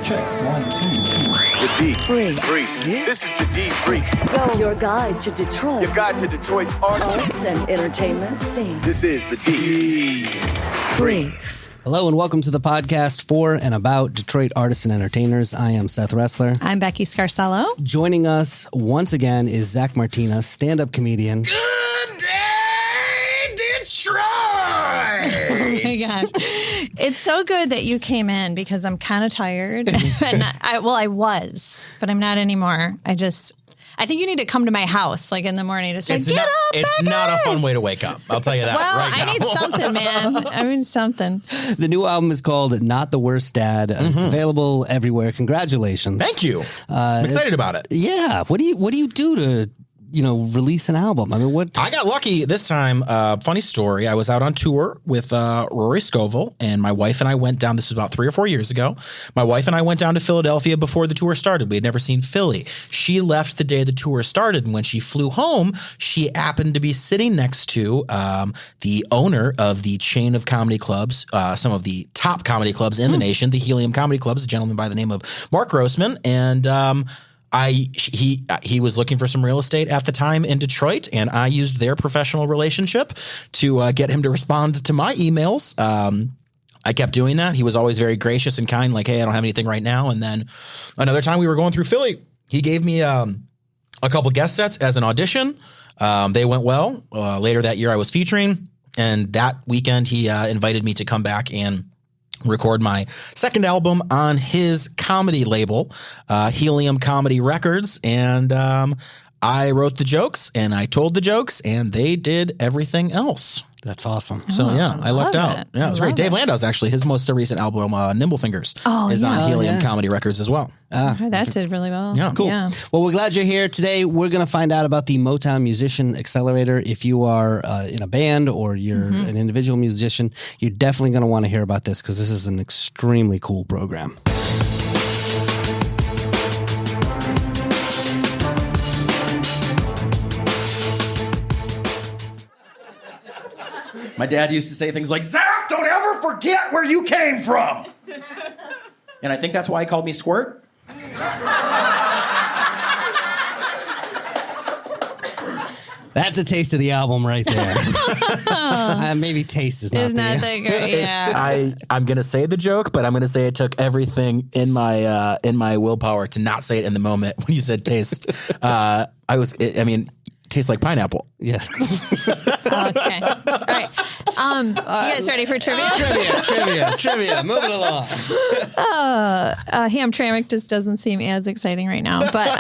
Check. 1, 2, 3. The D. Brief. This is the D brief. Your guide to Detroit. Your guide to Detroit's arts and entertainment scene. This is the D. Brief. Hello and welcome to the podcast for and about Detroit artists and entertainers. I am Seth Ressler. I'm Becky Scarcello. Joining us once again is Zach Martina, stand-up comedian. Good day, Detroit! Oh my gosh. It's so good that you came in because I'm kind of tired. I was, but I'm not anymore. I think you need to come to my house like in the morning to say, get up, It's baby! not a fun way to wake up. I'll tell you that right now. I need something, man. I need something. The new album is called Not the Worst Dad. It's available everywhere. Congratulations. Thank you. I'm excited about it. Yeah. What do you do to, release an album? I mean, what? I got lucky this time. Funny story. I was out on tour with Rory Scovel, and my wife and I went down. This was about 3 or 4 years ago. My wife and I went down to Philadelphia before the tour started. We had never seen Philly. She left the day the tour started, and when she flew home, she happened to be sitting next to the owner of the chain of comedy clubs, some of the top comedy clubs in the nation, the Helium Comedy Clubs, a gentleman by the name of Mark Grossman, and he was looking for some real estate at the time in Detroit, and I used their professional relationship to get him to respond to my emails. I kept doing that. He was always very gracious and kind, like, hey, I don't have anything right now. And then another time we were going through Philly, he gave me a couple guest sets as an audition. They went well. Later that year I was featuring, and that weekend he invited me to come back and record my second album on his comedy label, Helium Comedy Records. And I wrote the jokes and I told the jokes and they did everything else. That's awesome. So yeah, I lucked out. It. Yeah, it was great. Dave Landau's actually, his most recent album, Nimble Fingers, is on Helium Comedy Records as well. That did really well. Yeah. Cool. Yeah. Well, we're glad you're here today. We're going to find out about the Motown Musician Accelerator. If you are in a band or you're an individual musician, you're definitely going to want to hear about this because this is an extremely cool program. My dad used to say things like, Zach, don't ever forget where you came from. And I think that's why he called me Squirt. That's a taste of the album right there. Maybe taste is not It's not that great. Yeah. I'm going to say the joke, but I'm going to say it took everything in my willpower to not say it in the moment. When you said taste, tastes like pineapple. Yes. Okay. All right. You guys ready for trivia? Trivia. Move it along. Hamtramck just doesn't seem as exciting right now. But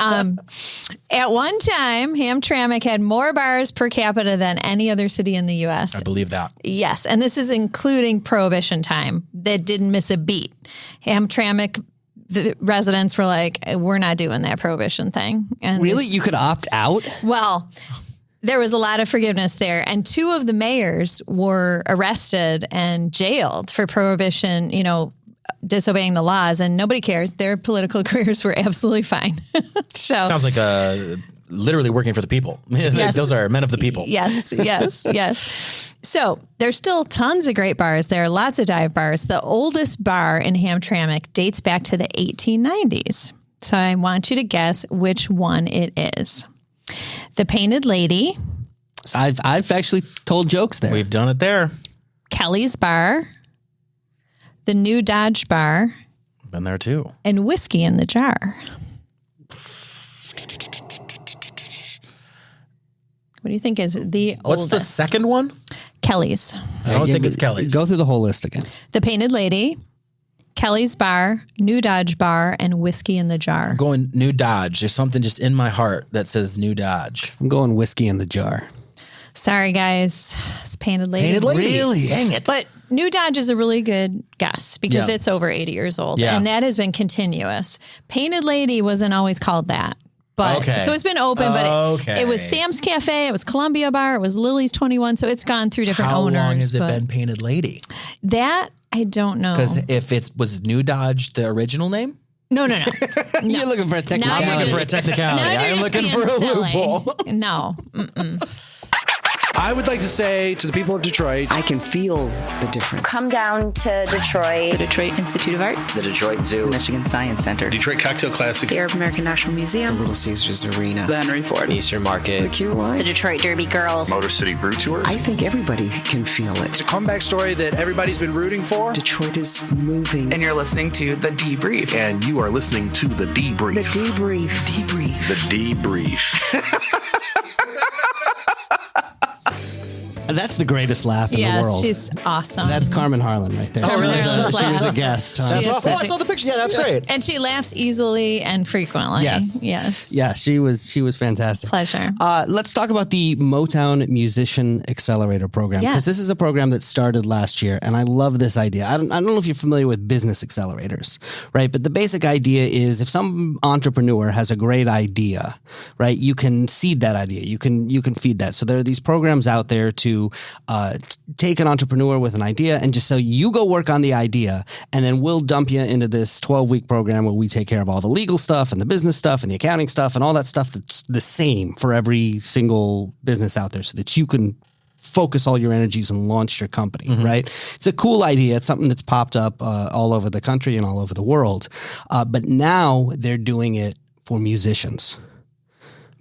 at one time, Hamtramck had more bars per capita than any other city in the U.S. I believe that. Yes. And this is including Prohibition time. That didn't miss a beat. Hamtramck residents were like, we're not doing that Prohibition thing. And Really? You could opt out? well, there was a lot of forgiveness there. And 2 of the mayors were arrested and jailed for Prohibition, disobeying the laws, and nobody cared. Their political careers were absolutely fine. Sounds like literally working for the people. Yes. Those are men of the people. Yes. So there's still tons of great bars there, lots of dive bars. The oldest bar in Hamtramck dates back to the 1890s. So I want you to guess which one it is. The Painted Lady. So I've actually told jokes there. We've done it there. Kelly's Bar. The New Dodge Bar. Been there too. And Whiskey in the Jar. What do you think is the What's oldest? the second one? Kelly's. I don't think it's Kelly's. Go through the whole list again. The Painted Lady, Kelly's Bar, New Dodge Bar, and Whiskey in the Jar. I'm going New Dodge. There's something just in my heart that says New Dodge. I'm going Whiskey in the Jar. Sorry, guys. It's Painted Lady. Painted Lady. Really? Dang it. But New Dodge is a really good guess because it's over 80 years old. Yeah. And that has been continuous. Painted Lady wasn't always called that. But Okay. So it's been open, but Okay. it was Sam's Cafe, it was Columbia Bar, it was Lily's 21. So it's gone through different How owners. long has it but been Painted Lady? That I don't know. Because if was New Dodge the original name? No. You're looking for a technicality. Now you're looking for a just- technicality. now you're I'm just looking being for a silly. loophole. No. I would like to say to the people of Detroit, I can feel the difference. Come down to Detroit. The Detroit Institute of Arts. The Detroit Zoo. Michigan Science Center. Detroit Cocktail Classic. The Arab American National Museum. The Little Caesars Arena. The Henry Ford. Eastern Market. The Key Lime. The Detroit Derby Girls. Motor City Brew Tours. I think everybody can feel it. it's a comeback story that everybody's been rooting for. Detroit is moving. And you're listening to The Debrief. And you are listening to The Debrief. The Debrief. The Debrief. That's the greatest laugh in the Yes, world. she's awesome. That's Carmen Harlan right there. Oh, really? She was Laugh. a guest. That's is awesome. Oh, I such a- saw the picture. Yeah, that's great. and she laughs easily and frequently. Yes. Yes. Yeah, she was fantastic. Pleasure. Let's talk about the Motown Musician Accelerator program, because Yes. this is a program that started last year, and I love this idea. I don't know if you're familiar with business accelerators, right? But the basic idea is if some entrepreneur has a great idea, right, you can seed that idea. You can feed that. So there are these programs out there to take an entrepreneur with an idea and just say, you go work on the idea, and then we'll dump you into this 12-week program where we take care of all the legal stuff and the business stuff and the accounting stuff and all that stuff that's the same for every single business out there, so that you can focus all your energies and launch your company, right? It's a cool idea. It's something that's popped up all over the country and all over the world. But now they're doing it for musicians.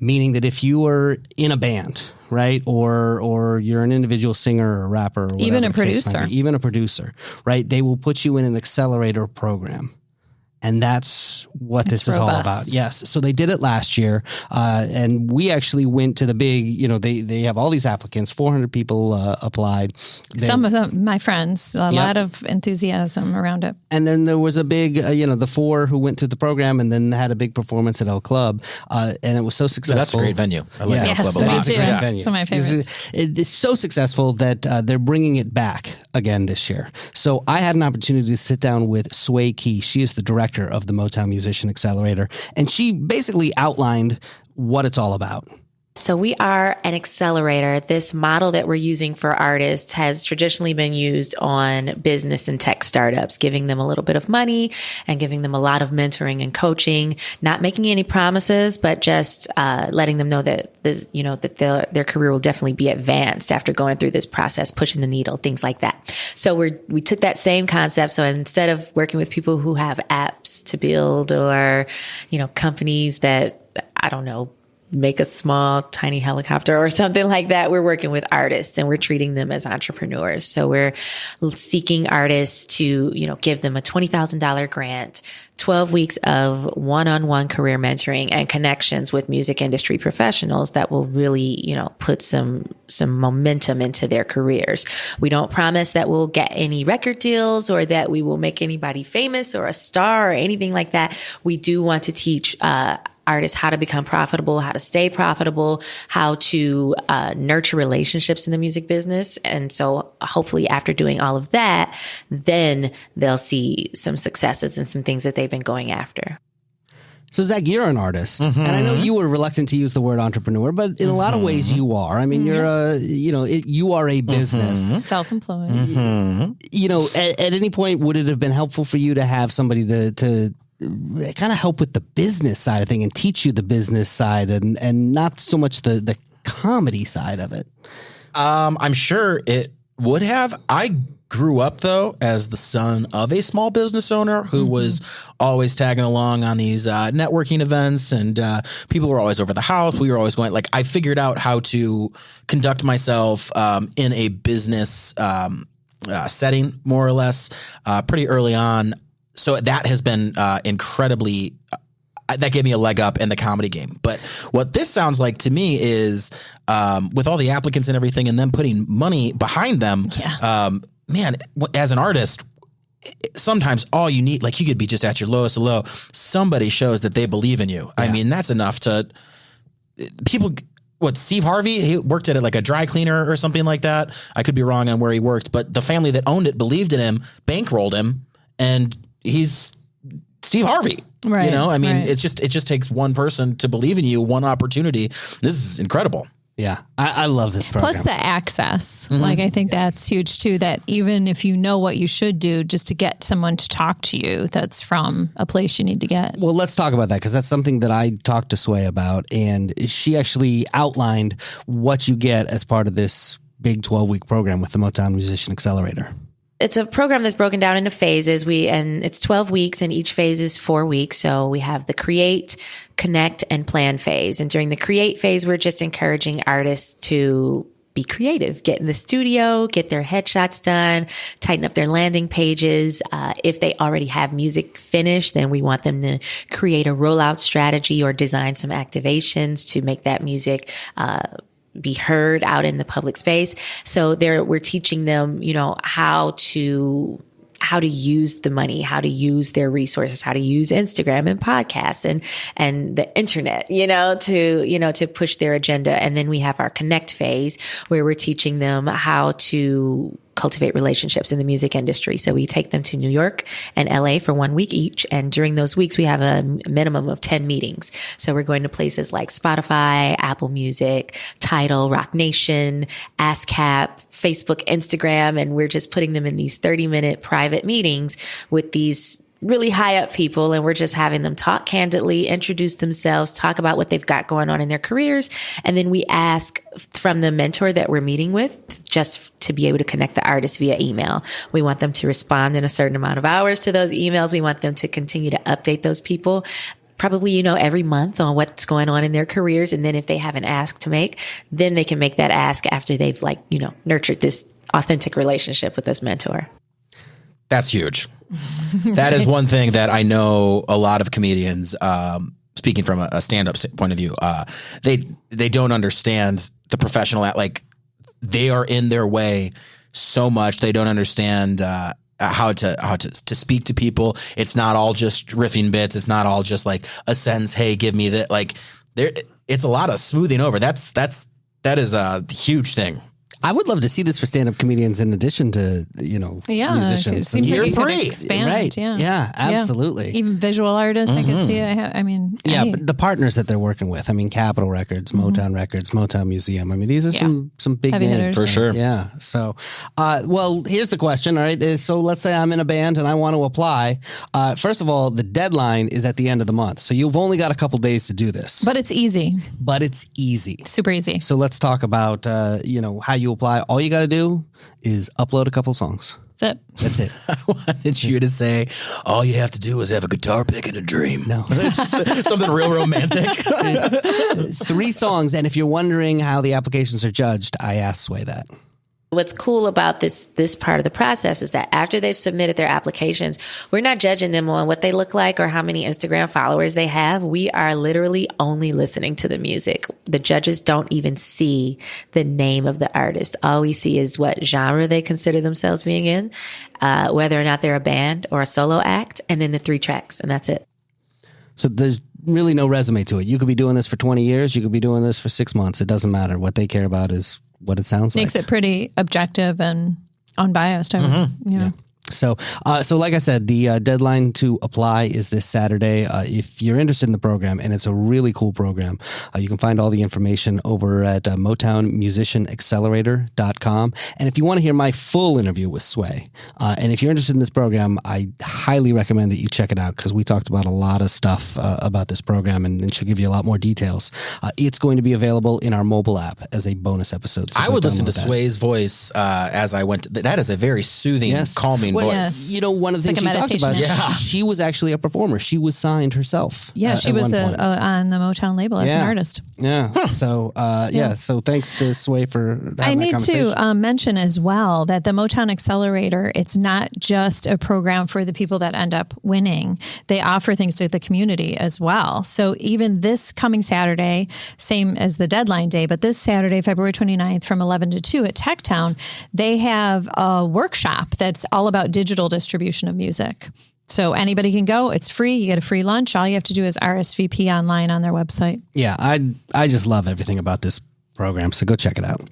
Meaning that if you are in a band, right, or you're an individual singer or rapper, or whatever Even a the case might producer. be, even a producer, right, they will put you in an accelerator program. And that's what this is all robust. about. Yes. So they did it last year. And we actually went to the big, they have all these applicants, 400 people applied. Some of them, my friends, a lot of enthusiasm around it. And then there was a big, the 4 who went through the program and then had a big performance at El Club. And it was so successful. That's a great venue. I like Yes, that club a me lot. too. It's a great Yeah. venue. It's one of my favorites. It's so successful that they're bringing it back again this year. So I had an opportunity to sit down with Suai Kee. She is the director of the Motown Musician Accelerator, and she basically outlined what it's all about. So we are an accelerator. This model that we're using for artists has traditionally been used on business and tech startups, giving them a little bit of money and giving them a lot of mentoring and coaching, not making any promises, but just letting them know that their career will definitely be advanced after going through this process, pushing the needle, things like that. So we took that same concept. So instead of working with people who have apps to build or, companies that, I don't know, make a small, tiny helicopter or something like that. We're working with artists and we're treating them as entrepreneurs. So we're seeking artists to, give them a $20,000 grant, 12 weeks of one-on-one career mentoring and connections with music industry professionals that will really, put some momentum into their careers. We don't promise that we'll get any record deals or that we will make anybody famous or a star or anything like that. We do want to teach, artists how to become profitable, how to stay profitable, how to nurture relationships in the music business. And so hopefully after doing all of that, then they'll see some successes and some things that they've been going after. So Zach, you're an artist, and I know you were reluctant to use the word entrepreneur, but in a lot of ways you are. I mean, you're you are a business. Self-employed. At any point, would it have been helpful for you to have somebody to kind of help with the business side of thing and teach you the business side and not so much the comedy side of it? I'm sure it would have. I grew up, though, as the son of a small business owner who was always tagging along on these networking events, and people were always over the house. We were always going, I figured out how to conduct myself in a business setting, more or less, pretty early on. So that has been incredibly that gave me a leg up in the comedy game. But what this sounds like to me is with all the applicants and everything and them putting money behind them, man, as an artist, sometimes all you need, you could be just at your lowest of low. Somebody shows that they believe in you. Yeah. I mean, that's enough to people. What, Steve Harvey, he worked at a dry cleaner or something like that. I could be wrong on where he worked, but the family that owned it believed in him, bankrolled him, and he's Steve Harvey. Right. It just takes one person to believe in you, one opportunity. This is incredible. Yeah, I love this program. Plus the access. Like, I think that's huge too, that even if you know what you should do, just to get someone to talk to you that's from a place you need to get. Well, let's talk about that because that's something that I talked to Suai about, and she actually outlined what you get as part of this big 12-week program with the Motown Musician Accelerator. It's a program that's broken down into phases. And it's 12 weeks and each phase is 4 weeks. So we have the create, connect, and plan phase. And during the create phase, we're just encouraging artists to be creative, get in the studio, get their headshots done, tighten up their landing pages. If they already have music finished, then we want them to create a rollout strategy or design some activations to make that music, be heard out in the public space. So we're teaching them, how to use the money, how to use their resources, how to use Instagram and podcasts and the internet, to push their agenda. And then we have our connect phase where we're teaching them how to cultivate relationships in the music industry. So we take them to New York and LA for 1 week each. And during those weeks, we have a minimum of 10 meetings. So we're going to places like Spotify, Apple Music, Tidal, Rock Nation, ASCAP, Facebook, Instagram. And we're just putting them in these 30-minute private meetings with these really high up people. And we're just having them talk candidly, introduce themselves, talk about what they've got going on in their careers. And then we ask from the mentor that we're meeting with just to be able to connect the artist via email. We want them to respond in a certain amount of hours to those emails. We want them to continue to update those people probably, every month on what's going on in their careers. And then if they have an ask to make, then they can make that ask after they've nurtured this authentic relationship with this mentor. That's huge. That is one thing that I know a lot of comedians, speaking from a stand-up point of view, they don't understand the professional, they are in their way so much. They don't understand how to speak to people. It's not all just riffing bits. It's not all just like a sentence. Hey, give me that. It's a lot of smoothing over. That is a huge thing. I would love to see this for stand-up comedians in addition to, musicians. It seems like you could expand. Right. Yeah, absolutely. Even visual artists, I could see it. But the partners that they're working with, Capitol Records, Motown Records, Motown Museum. these are some big heavy names. hitters. For sure. Yeah. So, here's the question. All right. So let's say I'm in a band and I want to apply. First of all, the deadline is at the end of the month. So you've only got a couple days to do this. But it's easy. Super easy. So let's talk about, how you apply. All you got to do is upload a couple songs. That's it. I wanted you to say, all you have to do is have a guitar pick and a dream. No. Something real romantic. 3 songs. And if you're wondering how the applications are judged, I asked Suai that. What's cool about this part of the process is that after they've submitted their applications, we're not judging them on what they look like or how many Instagram followers they have. We are literally only listening to the music. The judges don't even see the name of the artist. All we see is what genre they consider themselves being in, whether or not they're a band or a solo act, and then the 3 tracks, and that's it. So there's really no resume to it. You could be doing this for 20 years. You could be doing this for 6 months. It doesn't matter. What they care about is what it sounds like. Makes it pretty objective and unbiased. Yeah. So like I said, the deadline to apply is this Saturday. If you're interested in the program, and it's a really cool program, you can find all the information over at MotownMusicianAccelerator.com. And if you want to hear my full interview with Suai, and if you're interested in this program, I highly recommend that you check it out because we talked about a lot of stuff about this program, and she'll give you a lot more details. It's going to be available in our mobile app as a bonus episode. So I would listen to Suai's voice as I went. That is a very soothing, calming voice. Yes. One of the things she talked about, meditation. she was actually a performer. She was signed herself. Yeah, she was on the Motown label as an artist. Yeah. So, So thanks to Suai for having I need that conversation. to mention as well that the Motown Accelerator, it's not just a program for the people that end up winning. They offer things to the community as well. So even this coming Saturday, same as the deadline day, but this Saturday, February 29th from 11 to 2 at Techtown, they have a workshop that's all about digital distribution of music. So anybody can go. It's free. You get a free lunch. All you have to do is RSVP online on their website. Yeah, I just love everything about this program, so go check it out.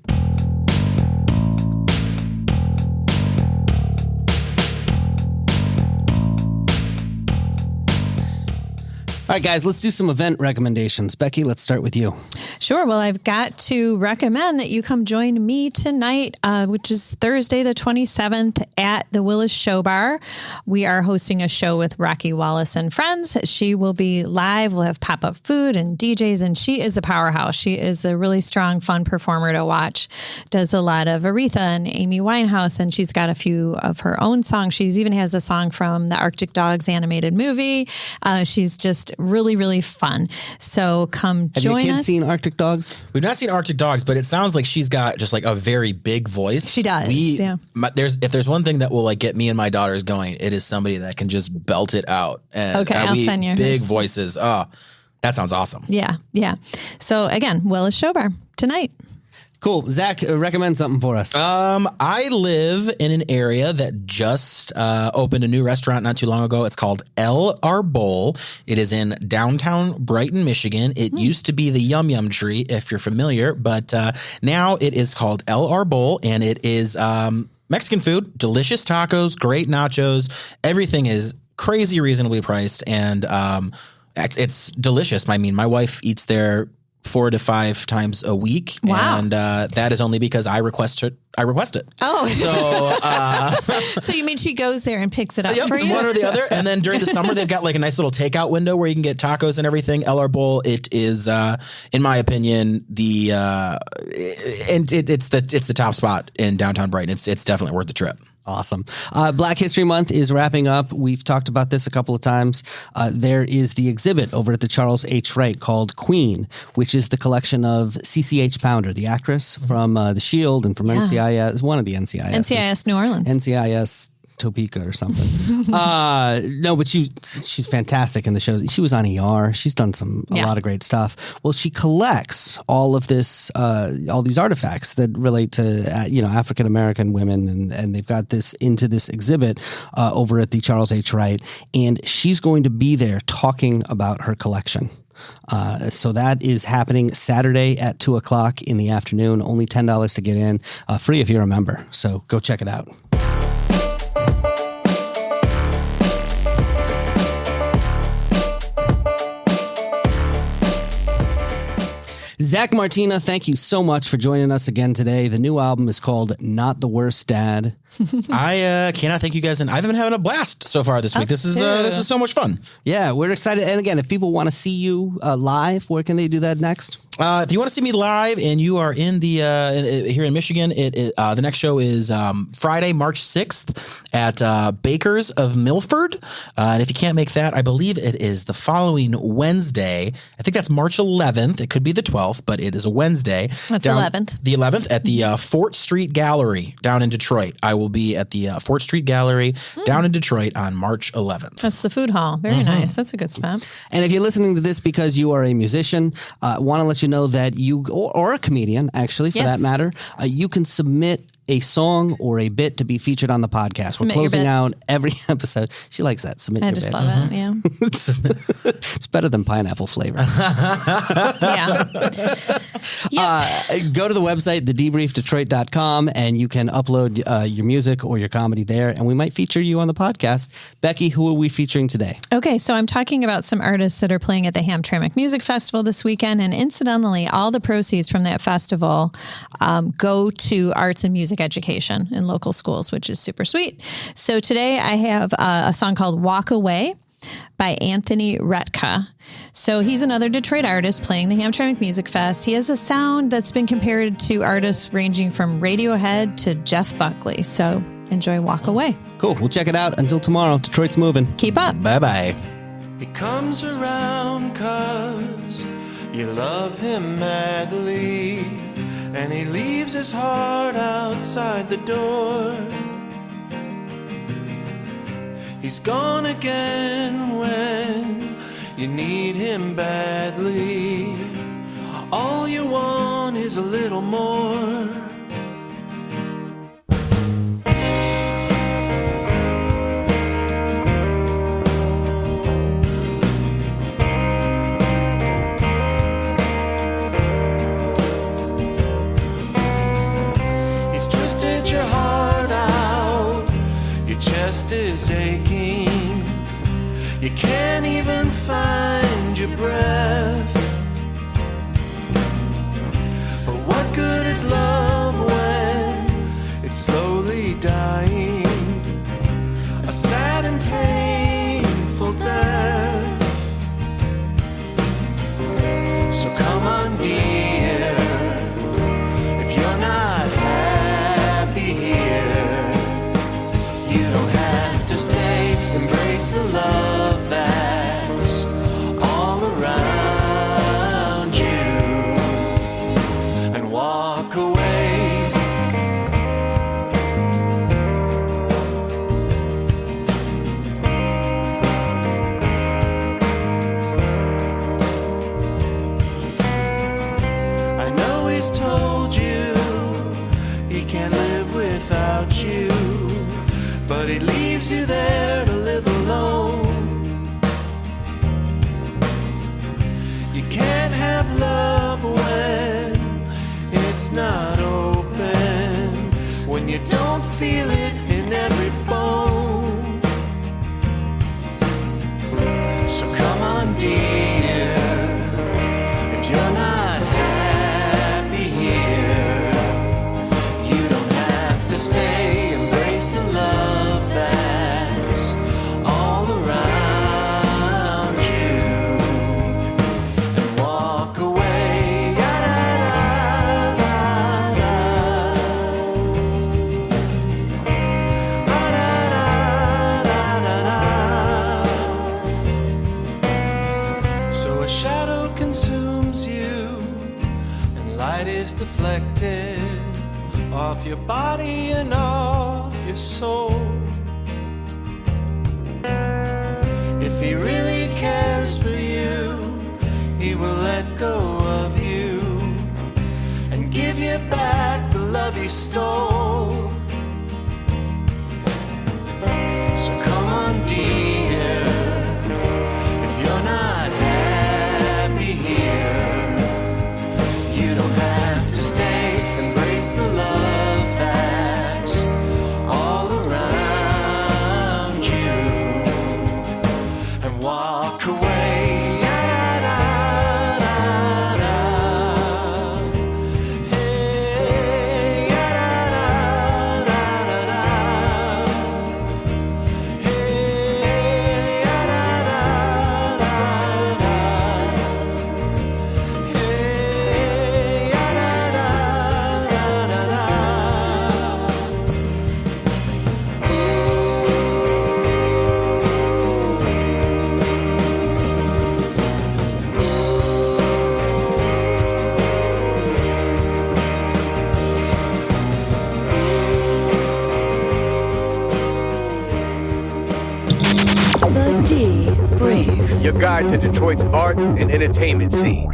All right, guys, let's do some event recommendations. Becky, let's start with you. Sure. Well, I've got to recommend that you come join me tonight, which is Thursday, the 27th at the Willis Show Bar. We are hosting a show with Rocky Wallace and friends. She will be live. We'll have pop-up food and DJs, and she is a powerhouse. She is a really strong, fun performer to watch. Does a lot of Aretha and Amy Winehouse, and she's got a few of her own songs. She even has a song from the Arctic Dogs animated movie. She's just really, really fun. So come join us. Have your kids seen Arctic Dogs? We've not seen Arctic Dogs, but it sounds like she's got just like a very big voice. She does. Yeah. If there's one thing that will like get me and my daughters going, it is somebody that can just belt it out. And Okay, I'll send you big hers. voices. Oh, that sounds awesome. Yeah. Yeah. So again, Willis Show Bar tonight. Cool. Zach, recommend something for us. I live in an area that just opened a new restaurant not too long ago. It's called El Arbol. It is in downtown Brighton, Michigan. It used to be the Yum Yum Tree, if you're familiar, but now it is called El Arbol, and it is Mexican food, delicious tacos, great nachos. Everything is crazy reasonably priced, and it's delicious. I mean, my wife eats there 4 to 5 times a week. Wow. And that is only because I request it. Oh, So, so you mean she goes there and picks it up yep, for you? one or the other. And then during the summer, they've got like a nice little takeout window where you can get tacos and everything. El Arbol, it is, in my opinion, it's the top spot in downtown Brighton. It's definitely worth the trip. Awesome. Black History Month is wrapping up. We've talked about this a couple of times. There is the exhibit over at the Charles H. Wright called Queen, which is the collection of CCH Pounder, the actress from The Shield and from NCIS, one of the NCIS. NCIS New Orleans. NCIS Topeka or something. No, but she's fantastic in the show. She was on ER. She's done a lot of great stuff. Well, she collects all of this, all these artifacts that relate to African American women, and they've got this into this exhibit over at the Charles H. Wright, and she's going to be there talking about her collection. So that is happening Saturday at 2:00 in the afternoon. Only $10 to get in, free if you're a member. So go check it out. Zach Martina, thank you so much for joining us again today. The new album is called Not the Worst Dad. I cannot thank you guys, and I've been having a blast so far this week. This is so much fun. Yeah, we're excited. And again, if people want to see you live, where can they do that next? If you want to see me live and you are in the here in Michigan, the next show is Friday, March 6th at Bakers of Milford. And if you can't make that, I believe it is the following Wednesday. I think that's March 11th. It could be the 12th, but it is a Wednesday. That's 11th. The 11th at the Fort Street Gallery down in Detroit. I will be at the Fort Street Gallery down in Detroit on March 11th. That's the food hall. Very nice. That's a good spot. And if you're listening to this because you are a musician, want to let you know that you, or a comedian, actually, for that matter, you can submit a song or a bit to be featured on the podcast. Submit We're closing your out every episode. She likes that. Submit I your just bits. love it. Yeah. It's better than pineapple flavor. Yeah. Go to the website, thedebriefdetroit.com, and you can upload your music or your comedy there, and we might feature you on the podcast. Becky, who are we featuring today? Okay, so I'm talking about some artists that are playing at the Hamtramck Music Festival this weekend, and incidentally, all the proceeds from that festival go to arts and music education in local schools, which is super sweet. So today I have a song called Walk Away by Anthony Retka. So he's another Detroit artist playing the Hamtramck Music Fest. He has a sound that's been compared to artists ranging from Radiohead to Jeff Buckley. So enjoy Walk Away. Cool. We'll check it out. Until tomorrow, Detroit's moving. Keep up. Bye-bye. He comes around 'cause you love him madly, and he leaves his heart outside the door. He's gone again when you need him badly. All you want is a little more. He's twisted your heart out, your chest is aching. You can't even find your breath. But what good is love when it's slowly dying? A sad and painful death. So come on, dear, if you're not happy here, you don't have to stay. Embrace the love that's all around you and walk away. I know he's told you he can't live without you, but he leaves you there to live alone. You can't have love when it's not open, when you don't feel it in every bone. So come on, dear, if you're not happy here, you don't have to stay. Embrace the love that's all around you and walk away. So a shadow consumes you and light is deflected off your body and off your soul. If he really cares for you, he will let go of you and give you back the love he stole. So come on, dear, if you're not happy here, you don't have to stay. Embrace the love that's all around you and walk away. Hey, The D Brief. Your guide to Detroit's arts and entertainment scene.